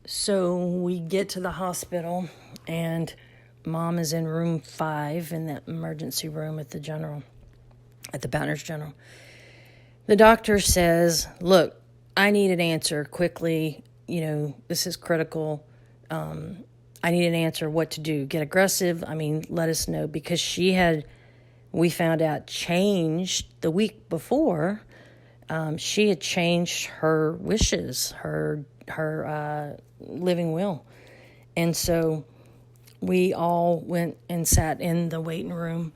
So we get to the hospital, and Mom is in room 5 in the emergency room at the Banners General. The doctor says, "Look, I need an answer quickly. This is critical. I need an answer what to do. Get aggressive. Let us know." Because we found out, changed the week before. She had changed her wishes, her living will. And so we all went and sat in the waiting room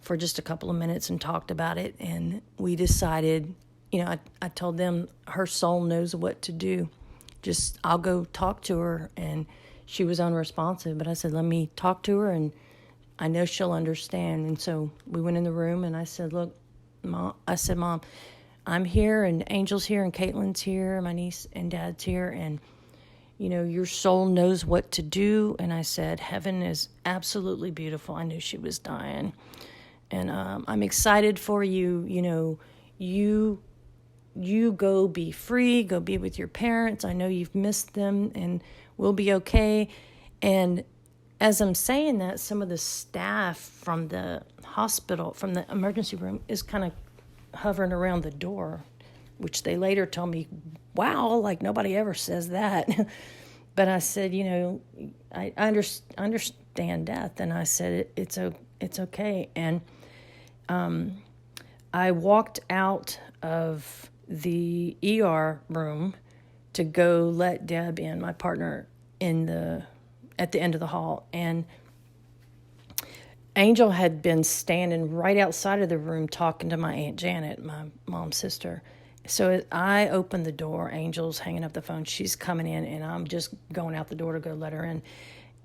for just a couple of minutes and talked about it. And we decided, I told them her soul knows what to do. I'll go talk to her. And she was unresponsive, but I said, let me talk to her and I know she'll understand. And so we went in the room and I said, look, Mom, I'm here and Angel's here and Caitlin's here, my niece and Dad's here, and your soul knows what to do. And I said, heaven is absolutely beautiful. I knew she was dying. And I'm excited for you. You go be free, go be with your parents. I know you've missed them and we'll be okay. And as I'm saying that, some of the staff from the hospital, from the emergency room, is kind of hovering around the door, which they later told me, wow, like nobody ever says that. But I said, I understand death. And I said, it's okay. And I walked out of the ER room to go let Deb in, my partner, at the end of the hall. And Angel had been standing right outside of the room talking to my Aunt Janet, my mom's sister. So as I opened the door, Angel's hanging up the phone. She's coming in, and I'm just going out the door to go let her in.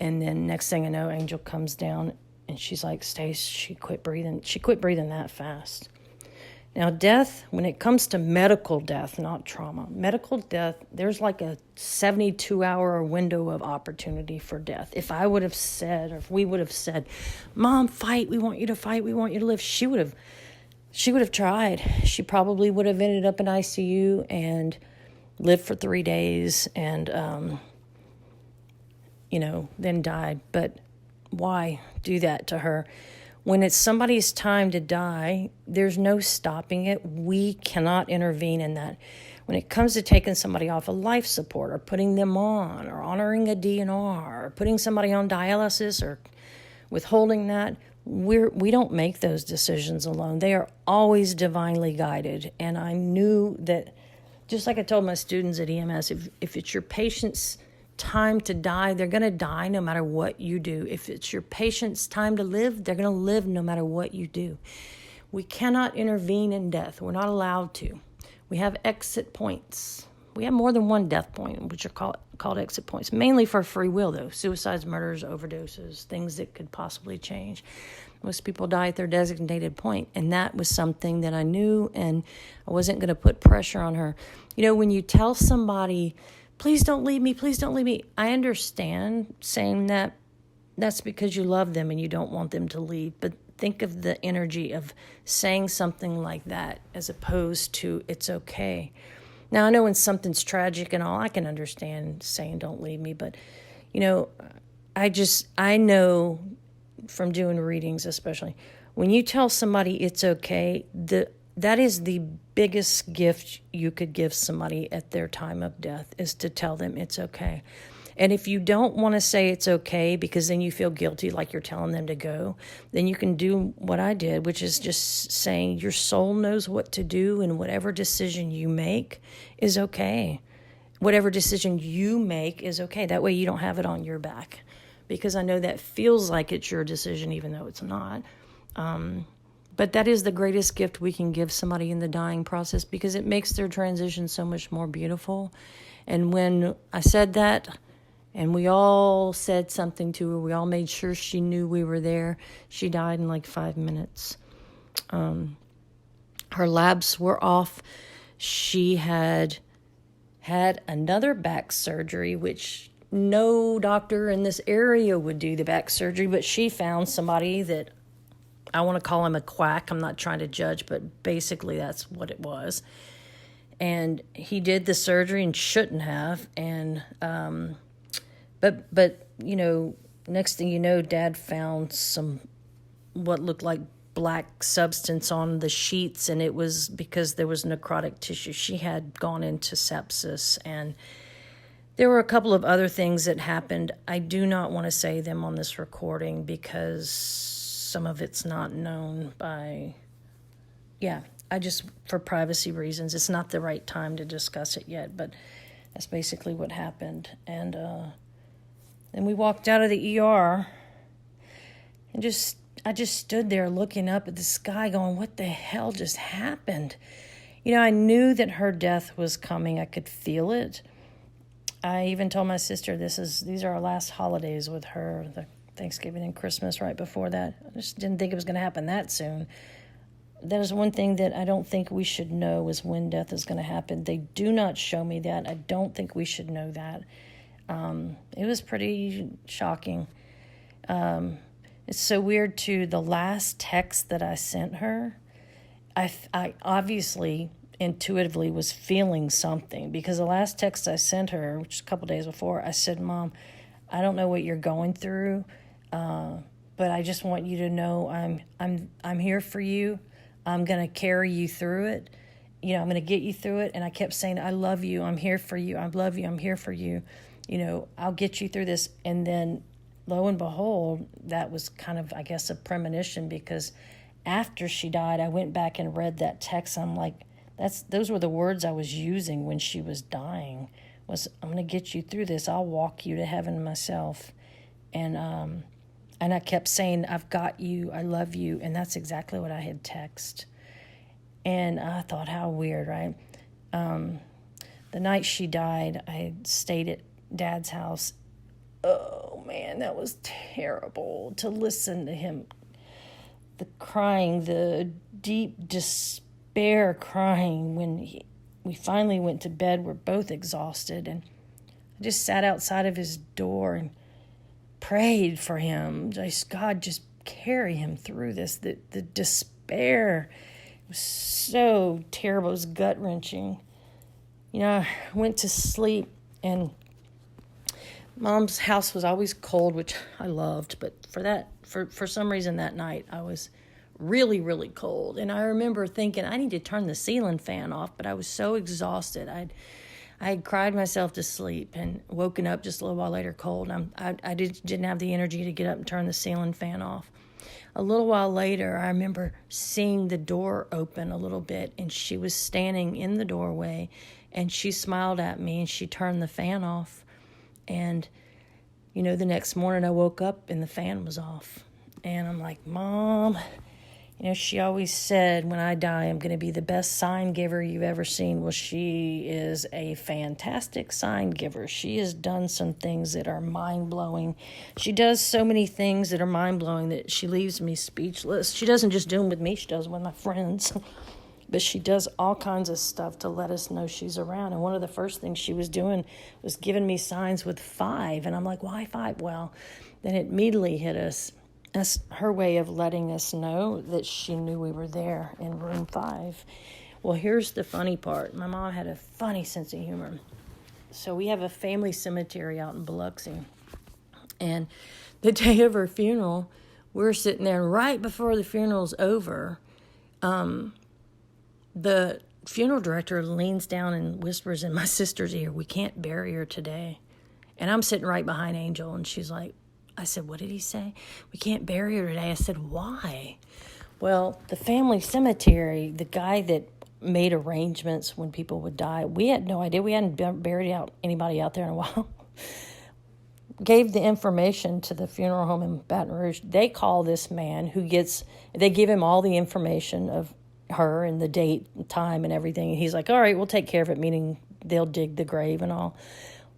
And then next thing I know, Angel comes down, and she's like, Stace, she quit breathing. She quit breathing that fast. Now, death, when it comes to medical death, not trauma, medical death, there's like a 72-hour window of opportunity for death. If I would have said, or if we would have said, Mom, fight, we want you to fight, we want you to live, she would have tried. She probably would have ended up in ICU and lived for 3 days and, then died. But why do that to her? When it's somebody's time to die, there's no stopping it. We cannot intervene in that. When it comes to taking somebody off of life support or putting them on or honoring a DNR or putting somebody on dialysis or withholding that, we don't make those decisions alone. They are always divinely guided. And I knew that, just like I told my students at EMS, if it's your patient's time to die, they're going to die no matter what you do. If it's your patient's time to live, they're going to live no matter what you do. We cannot intervene in death. We're not allowed to. We have exit points. We have more than one death point, which are called exit points, mainly for free will, though. Suicides, murders, overdoses, things that could possibly change. Most people die at their designated point, and that was something that I knew, and I wasn't going to put pressure on her. When you tell somebody, please don't leave me, please don't leave me, I understand saying that. That's because you love them and you don't want them to leave. But think of the energy of saying something like that as opposed to it's okay. Now, I know when something's tragic and all, I can understand saying don't leave me. But, I know from doing readings especially, when you tell somebody it's okay, that is the biggest gift you could give somebody at their time of death, is to tell them it's okay. And if you don't want to say it's okay because then you feel guilty like you're telling them to go, then you can do what I did, which is just saying your soul knows what to do, and whatever decision you make is okay. Whatever decision you make is okay. That way you don't have it on your back, because I know that feels like it's your decision even though it's not. But that is the greatest gift we can give somebody in the dying process, because it makes their transition so much more beautiful. And when I said that, and we all said something to her, we all made sure she knew we were there, she died in like 5 minutes. Her labs were off. She had another back surgery, which no doctor in this area would do the back surgery, but she found somebody that, I want to call him a quack. I'm not trying to judge, but basically that's what it was. And he did the surgery and shouldn't have. And but next thing you know, Dad found some what looked like black substance on the sheets, and it was because there was necrotic tissue. She had gone into sepsis, and there were a couple of other things that happened. I do not want to say them on this recording because some of it's not known by, for privacy reasons, it's not the right time to discuss it yet, but that's basically what happened. And then we walked out of the ER, and I just stood there looking up at the sky going, what the hell just happened? I knew that her death was coming. I could feel it. I even told my sister these are our last holidays with her, the Thanksgiving and Christmas right before that. I just didn't think it was going to happen that soon. That is one thing that I don't think we should know is when death is going to happen. They do not show me that. I don't think we should know that. It was pretty shocking. It's so weird too. The last text that I sent her, I obviously intuitively was feeling something, because the last text I sent her, which was a couple days before, I said, Mom, I don't know what you're going through, but I just want you to know I'm here for you. I'm going to carry you through it. I'm going to get you through it. And I kept saying, I love you. I'm here for you. I love you. I'm here for you. I'll get you through this. And then lo and behold, that was kind of, I guess, a premonition, because after she died, I went back and read that text. I'm like, those were the words I was using when she was dying, was I'm going to get you through this. I'll walk you to heaven myself. And I kept saying, I've got you. I love you. And that's exactly what I had texted. And I thought, how weird, right? The night she died, I stayed at Dad's house. Oh, man, that was terrible to listen to him. The crying, the deep despair crying when we finally went to bed. We're both exhausted. And I just sat outside of his door and prayed for him. God, just carry him through this. The despair was so terrible. It was gut-wrenching. I went to sleep, and Mom's house was always cold, which I loved, but for some reason that night I was really, really cold. And I remember thinking, I need to turn the ceiling fan off, but I was so exhausted. I had cried myself to sleep and woken up just a little while later cold. I didn't have the energy to get up and turn the ceiling fan off. A little while later, I remember seeing the door open a little bit, and she was standing in the doorway, and she smiled at me, and she turned the fan off. And, the next morning I woke up and the fan was off. And I'm like, Mom, she always said, when I die, I'm going to be the best sign giver you've ever seen. Well, she is a fantastic sign giver. She has done some things that are mind-blowing. She does so many things that are mind-blowing that she leaves me speechless. She doesn't just do them with me. She does them with my friends. But she does all kinds of stuff to let us know she's around. And one of the first things she was doing was giving me signs with 5. And I'm like, why 5? Well, then it immediately hit us. That's her way of letting us know that she knew we were there in room 5. Well, here's the funny part. My mom had a funny sense of humor. So we have a family cemetery out in Biloxi. And the day of her funeral, we're sitting there, and right before the funeral's over, the funeral director leans down and whispers in my sister's ear, we can't bury her today. And I'm sitting right behind Angel, and she's like, I said, what did he say? We can't bury her today. I said, why? Well, the family cemetery, the guy that made arrangements when people would die, we had no idea. We hadn't buried anybody out there in a while. Gave the information to the funeral home in Baton Rouge. They call this man they give him all the information of her and the date and time and everything. And he's like, all right, we'll take care of it, meaning they'll dig the grave and all.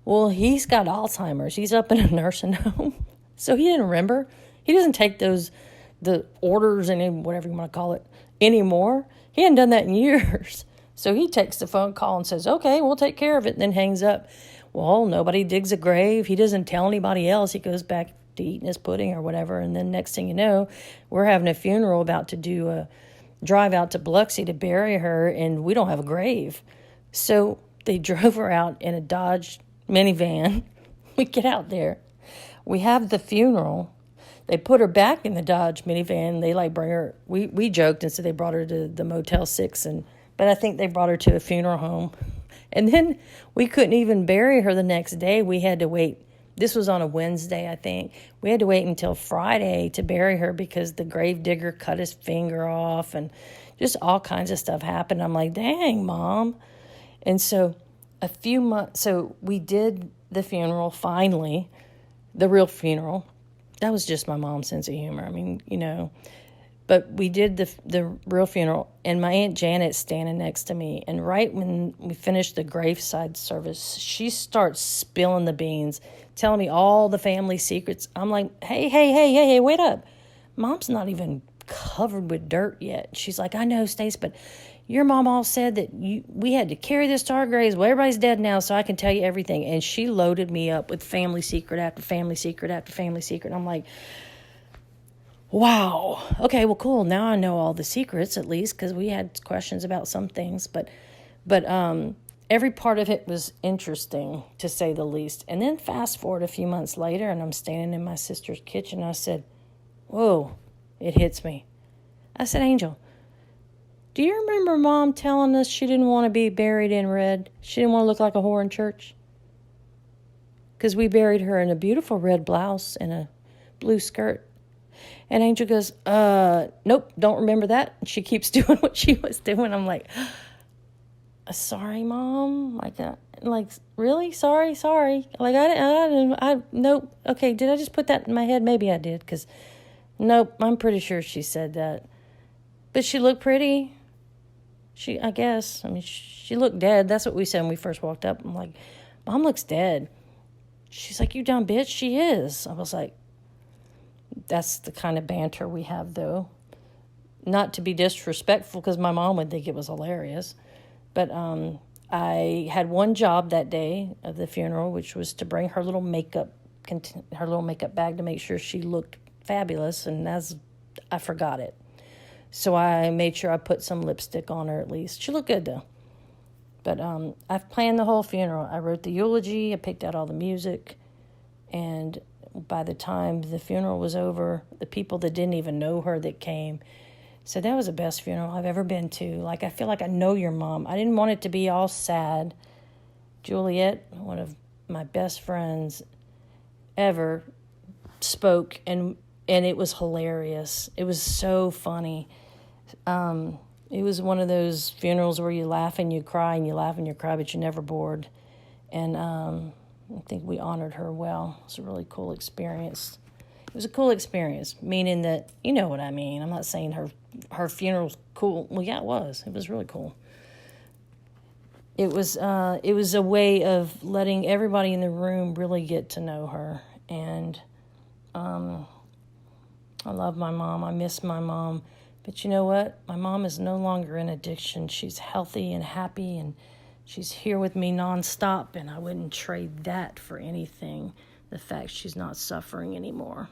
Well, he's got Alzheimer's. He's up in a nursing home. So he didn't remember. He doesn't take the orders and whatever you want to call it anymore. He hadn't done that in years. So he takes the phone call and says, okay, we'll take care of it, and then hangs up. Well, nobody digs a grave. He doesn't tell anybody else. He goes back to eating his pudding or whatever. And then next thing you know, we're having a funeral, about to do a drive out to Biloxi to bury her, and we don't have a grave. So they drove her out in a Dodge minivan. We get out there. We have the funeral. They put her back in the Dodge minivan. They like bring her. We joked and said they brought her to the Motel 6, but I think they brought her to a funeral home. And then we couldn't even bury her the next day. We had to wait. This was on a Wednesday, I think. We had to wait until Friday to bury her because the gravedigger cut his finger off and just all kinds of stuff happened. I'm like, dang, Mom. And so so we did the funeral finally, the real funeral. That was just my mom's sense of humor. I mean, but we did the real funeral, and my Aunt Janet's standing next to me. And right when we finished the graveside service, she starts spilling the beans, telling me all the family secrets. I'm like, hey, wait up. Mom's not even covered with dirt yet. She's like, I know, Stace, but your mom all said that we had to carry this to our graves. Well, everybody's dead now, so I can tell you everything. And she loaded me up with family secret after family secret after family secret. I'm like, wow. Okay, well, cool. Now I know all the secrets, at least, because we had questions about some things. But every part of it was interesting, to say the least. And then fast forward a few months later, and I'm standing in my sister's kitchen. I said, whoa, it hits me. I said, Angel, do you remember Mom telling us she didn't want to be buried in red? She didn't want to look like a whore in church? Because we buried her in a beautiful red blouse and a blue skirt. And Angel goes, nope, don't remember that. And she keeps doing what she was doing. I'm like, sorry, Mom. Like, really? Sorry. Like, nope. Okay, did I just put that in my head? Maybe I did, because, nope, I'm pretty sure she said that. But she looked pretty. I guess. I mean, she looked dead. That's what we said when we first walked up. I'm like, Mom looks dead. She's like, you dumb bitch. She is. I was like, that's the kind of banter we have, though. Not to be disrespectful, because my mom would think it was hilarious. But I had one job that day of the funeral, which was to bring her little makeup bag to make sure she looked fabulous. And I forgot it. So I made sure I put some lipstick on her at least. She looked good, though. But I've planned the whole funeral. I wrote the eulogy. I picked out all the music. And by the time the funeral was over, the people that didn't even know her that came said, that was the best funeral I've ever been to. Like, I feel like I know your mom. I didn't want it to be all sad. Juliet, one of my best friends ever, spoke, and it was hilarious. It was so funny. It was one of those funerals where you laugh and you cry, and you laugh and you cry, but you're never bored. And I think we honored her well. It was a really cool experience. It was a cool experience, meaning that, you know what I mean. I'm not saying her funeral's cool. Well, yeah, it was. It was really cool. It was a way of letting everybody in the room really get to know her. And I love my mom. I miss my mom. But you know what? My mom is no longer in addiction. She's healthy and happy, and she's here with me nonstop, and I wouldn't trade that for anything, the fact she's not suffering anymore.